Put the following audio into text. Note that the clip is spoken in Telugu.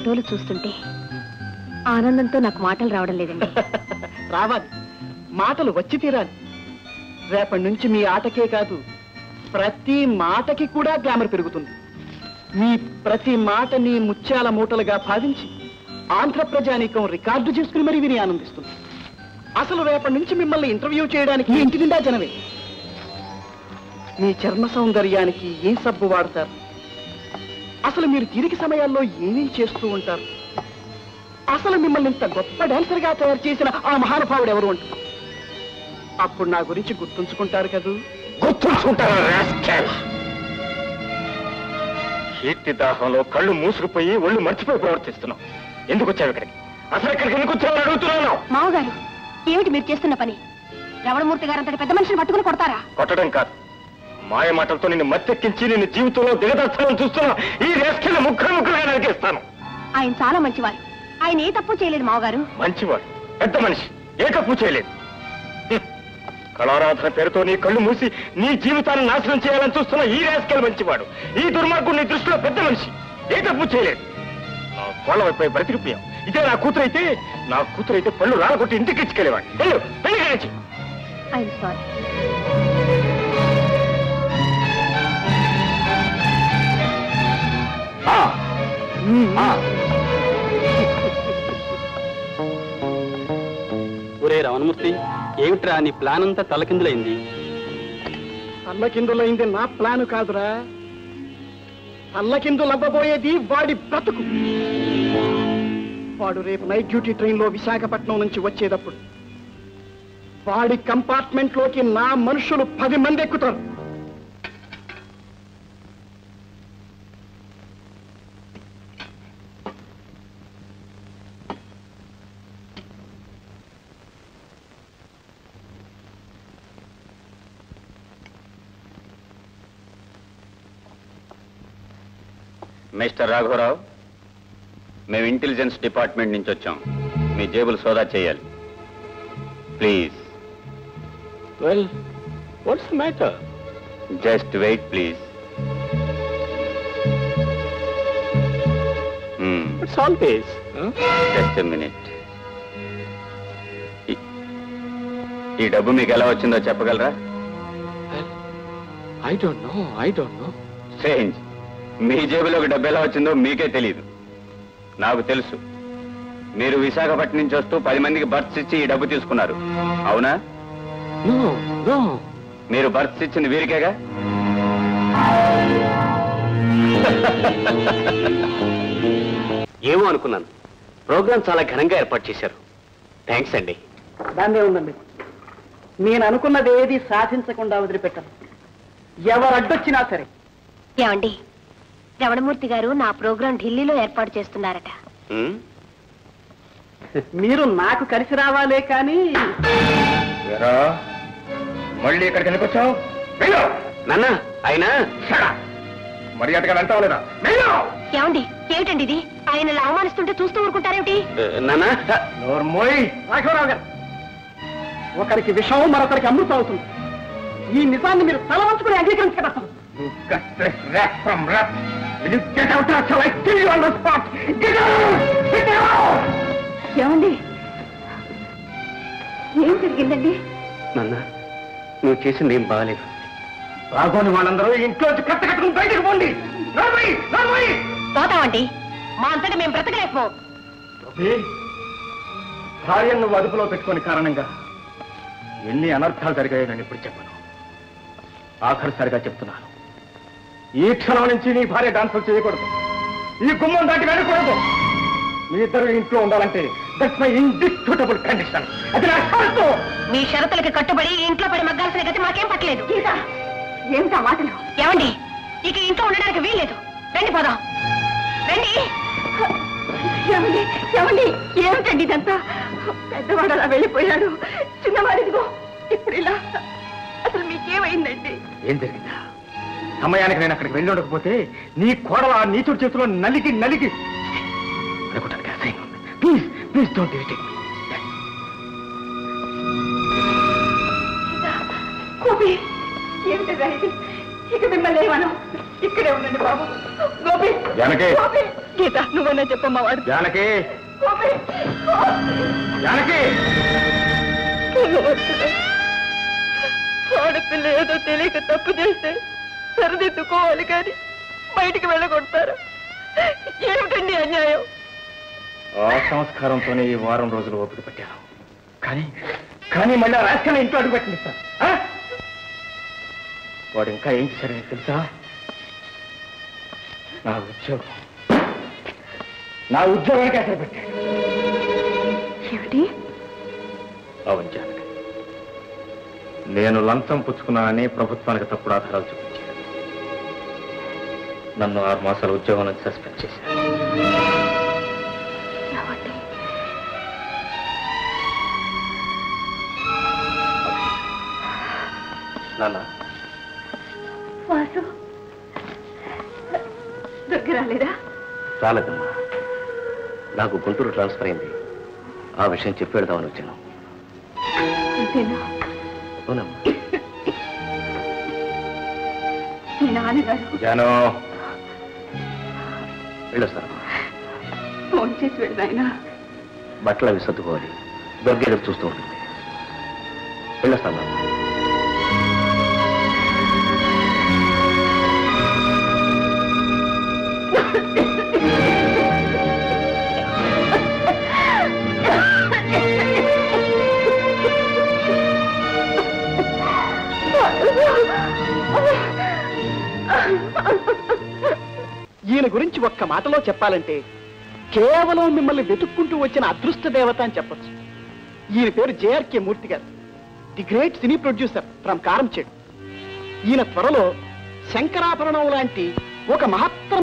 ఫోటోలు చూస్తుంటే ఆనందంతో నాకు మాటలు రావడం లేదండి. రావాలి, మాటలు వచ్చి తీరాలి. రేపటి నుంచి మీ ఆటకే కాదు, ప్రతి మాటకి కూడా గ్లామర్ పెరుగుతుంది. మీ ప్రతి మాటని ముత్యాల మూటలుగా భావించి ఆంధ్ర ప్రజానీకం రికార్డు చేసుకుని మరీ విని ఆనందిస్తుంది. అసలు రేపటి నుంచి మిమ్మల్ని ఇంటర్వ్యూ చేయడానికి ఇంటి నిండా జనమే. మీ చర్మ సౌందర్యానికి ఏం సబ్బు వాడతారు, అసలు మీరు తీరిక సమయాల్లో ఏమేం చేస్తూ ఉంటారు, అసలు మిమ్మల్ని ఇంత గొప్ప డాన్సర్ గా తయారు చేసిన ఆ మహానుభావుడు ఎవరు అంటారు. అప్పుడు నా గురించి గుర్తుంచుకుంటారు కదూ? గుర్తుంచుకుంటారా? కీర్తి దాహంలో కళ్ళు మూసుకుపోయి ఒళ్ళు మర్చిపోయి ప్రవర్తిస్తున్నావు. ఎందుకు వచ్చావు ఇక్కడికి? అసలు ఇక్కడికి ఎందుకు వచ్చావు అడుగుతున్నాను. మామగారు, ఏమిటి మీరు చేస్తున్న పని? రమణమూర్తి గారు అంతటి పెద్ద మనిషిని పట్టుకుని కొడతారా? కొట్టడం కాదు, మాయ మాటలతో నిన్ను మత్తెక్కించి నిన్ను జీవితంలో దిగదర్చాలని చూస్తున్నా ఈ రేస్కెళ్ళ ముక్కలుగా నరికేస్తాను. ఆయన చాలా మంచివారు. ఆయన ఏ తప్పు చేయలేదు మామగారు. మంచివాడు, పెద్ద మనిషి, ఏ తప్పు చేయలేదు. కళారాధన పేరుతో నీ కళ్ళు మూసి నీ జీవితాన్ని నాశనం చేయాలని చూస్తున్న ఈ రేస్కెల్ మంచివాడు. ఈ దుర్మార్గుడు నీ దృష్టిలో పెద్ద మనిషి, ఏ తప్పు చేయలేదు. నా కోళ్ళ వైపు బ్రతికిపోయాం. ఇదే నా కూతురైతే పళ్ళు రాలగొట్టి ఇంటికి ఇచ్చుకెళ్ళేవాడు. పెళ్లి కానిచ్చి. I'm sorry. ఒరే రమణమూర్తి, ఏమిట్రా నీ ప్లాన్ అంతా తలకిందులైంది? తల్లకిందులైంది నా ప్లాను కాదురా, తల్లకిందులవ్వబోయేది వాడి బ్రతుకు. వాడు రేపు నైట్ డ్యూటీ ట్రైన్లో విశాఖపట్నం నుంచి వచ్చేటప్పుడు వాడి కంపార్ట్మెంట్ లోకి నా మనుషులు 10 మంది ఎక్కుతారు. మిస్టర్ రాఘవరావు, మేము ఇంటెలిజెన్స్ డిపార్ట్మెంట్ నుంచి వచ్చాం. మీ జేబులు సోదా చేయాలి please. Well, what's the matter? Just wait please. It's all case. Just a minute. ఈ డబ్బు మీకు ఎలా వచ్చిందో చెప్పగలరా? I don't know. స్ట్రేంజ్, మీ జేబులోకి డబ్బు ఎలా వచ్చిందో మీకే తెలియదు. నాకు తెలుసు. మీరు విశాఖపట్నం నుంచి వస్తూ 10 మందికి బర్త్స్ ఇచ్చి ఈ డబ్బు తీసుకున్నారు, అవునా? మీరు బర్త్స్ ఇచ్చింది వీరికేగా? ఏమో అనుకున్నాను. ప్రోగ్రామ్ చాలా ఘనంగా ఏర్పాటు చేశారు. థ్యాంక్స్ అండి. దాన్నే ఉందండి. నేను అనుకున్నది ఏది సాధించకుండా వదిలిపెట్టాను, ఎవరు అడ్డొచ్చినా సరే. ఏమండి, రమణమూర్తి గారు నా ప్రోగ్రాం ఢిల్లీలో ఏర్పాటు చేస్తున్నారట. మీరు నాకు కలిసి రావాలే కానీ. మళ్ళీ ఇక్కడికి ఎందుకు వచ్చావు? నాన్న, ఆయన మర్యాదగా అంటావు లేదా? ఏమండి, ఏమిటండి ఇది? ఆయన అవమానిస్తుంటే చూస్తూ ఊరుకుంటారేమిటి? నాన్న, రాఘవరావు గారు, ఒకరికి విషం మరొకరికి అమృతం అవుతుంది. ఈ నిజాన్ని మీరు తల వంచుకుని అంగీకరించగలరు. ఏమండి, ఏం జరిగిందండి? నాన్న, నువ్వు చేసింది ఏం బాగాలేదు. రాఘోని వాళ్ళందరూ ఇంట్లోంచి కట్టుకుని బయటకు పోండి. పోతామండి, మా అంతటా మేము బ్రతకలేకపో. భార్యను నువ్వు అదుపులో పెట్టుకుని కారణంగా ఎన్ని అనర్థాలు జరిగాయో నేను ఇప్పుడు చెప్పను. ఆఖరిసారిగా చెప్తున్నాను, ఈ క్షణం నుంచి నీ భార్య డాన్సులు చేయకూడదు, ఈ గుమ్మం దాటి వెళ్ళకూడదు. మీ ఇద్దరు ఇంట్లో ఉండాలంటే దట్స్ మై ఇండిస్ప్యూటబుల్ కండిషన్. అది నా షరతు. మీ షరతులకి కట్టుబడి ఇంట్లో పడి మగ్గాల్సిన గతి మాకేం పట్టలేదు. ఏమిటా మాటలు? ఏమండి, ఇక ఇంట్లో ఉండడానికి వీల్లేదు. రండి పోదాం, రండి. ఏమండి, ఏమండి, ఏమిటండి ఇదంతా? పెద్దవాడు అలా వెళ్ళిపోయాడు, చిన్నవాడిదిగో ఇప్పుడు ఇలా. అసలు మీకేమైందండి? ఏం జరిగిందా? సమయానికి నేను అక్కడికి వెళ్ళి ఉండకపోతే నీ కోడల ఆ నీచుడి చేతిలో నలిగి అనుకుంటాను కదా. Please please don't irritate me. ఏమిటది? ఇక మిమ్మల్ని ఏమను. ఇక్కడే ఉండండి బాబు. గోపి, జానకి. గోపి. గీత, నువ్వన్నా చెప్పమ్మా వాడు. జానకి, గోపి, జానకి. ఆడపిల్ల ఏదో తెలియక తప్పు చేస్తే సరిదిద్దుకోవాలి కానీ బయటికి వెళ్ళగొడతారు. ఏమిటండి అన్యాయం? ఆ సంస్కారంతోనే ఈ వారం రోజులు ఓపిక పట్టాను. కానీ మళ్ళీ రాష్ట్రాన్ని ఇంట్లో అడుగు పెట్టిస్తాను. వాడు ఇంకా ఏం చేశారని తెలుసా? నా ఉద్యోగానికి అసలు పెట్టాడు. ఏమిటి? అవును జానకి, నేను లంచం పుచ్చుకున్నానని ప్రభుత్వానికి తప్పుడు ఆధారాలు చూపించాను. నన్ను 6 మాసాల ఉద్యోగం నుంచి సస్పెండ్ చేశాను. నాన్న, వాసు దగ్గర రాలేదా? రాలేదమ్మా. నాకు గుంటూరు ట్రాన్స్ఫర్ అయింది. ఆ విషయం చెప్పి వెళదామని వచ్చాను. అంతేనా? అవునమ్మా. మీ నాన్నగారు జాను, వెళ్ళొస్తానమ్మా. ఫోన్ చేసి వెళ్ళాయన. బట్టలు అవి సర్దుకోవాలి. దొరికేది చూస్తూ ఉంటుంది. వెళ్ళొస్తానమ్మా. ఈయన గురించి ఒక్క మాటలో చెప్పాలంటే కేవలం మిమ్మల్ని వెతుక్కుంటూ వచ్చిన అదృష్ట దేవత అని చెప్పచ్చు. ఈయన పేరు జేఆర్కే మూర్తి గారు, the great cine producer from Karamchedu. ఈయన త్వరలో శంకరాభరణం లాంటి ఒక మహత్తర